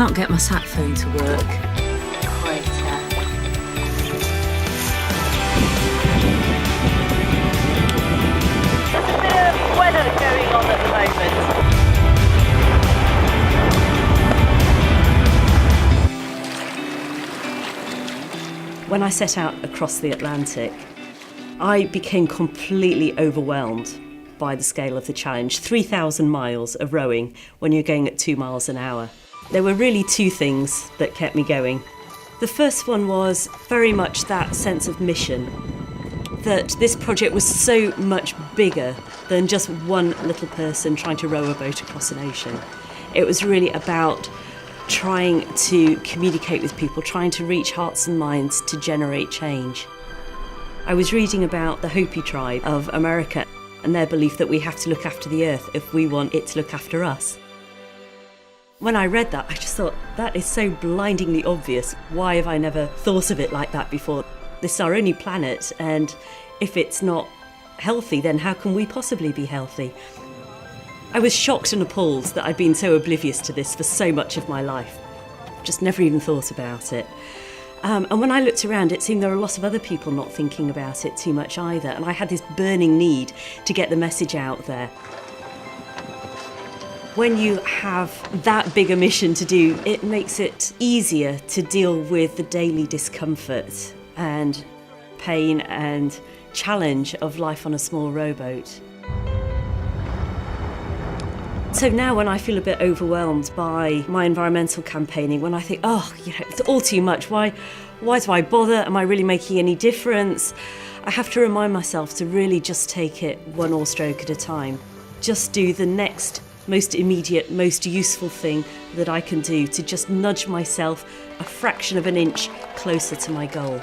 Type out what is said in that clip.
can't get my sat phone to work. Quite, There's a bit of weather going on at the moment. When I set out across the Atlantic, I became completely overwhelmed by the scale of the challenge. 3,000 miles of rowing when you're going at 2 miles an hour. There were really two things that kept me going. The first one was very much that sense of mission, that this project was so much bigger than just one little person trying to row a boat across an ocean. It was really about trying to communicate with people, trying to reach hearts and minds to generate change. I was reading about the Hopi tribe of America and their belief that we have to look after the earth if we want it to look after us. When I read that, I just thought, that is so blindingly obvious. Why have I never thought of it like that before? This is our only planet, and if it's not healthy, then how can we possibly be healthy? I was shocked and appalled that I'd been so oblivious to this for so much of my life. Just never even thought about it. And when I looked around, it seemed there were a lot of other people not thinking about it too much either, and I had this burning need to get the message out there. When you have that big a mission to do, it makes it easier to deal with the daily discomfort and pain and challenge of life on a small rowboat. So now when I feel a bit overwhelmed by my environmental campaigning, when I think, it's all too much, why do I bother? Am I really making any difference? I have to remind myself to really just take it one oar stroke at a time. Just do the next most immediate, most useful thing that I can do to just nudge myself a fraction of an inch closer to my goal.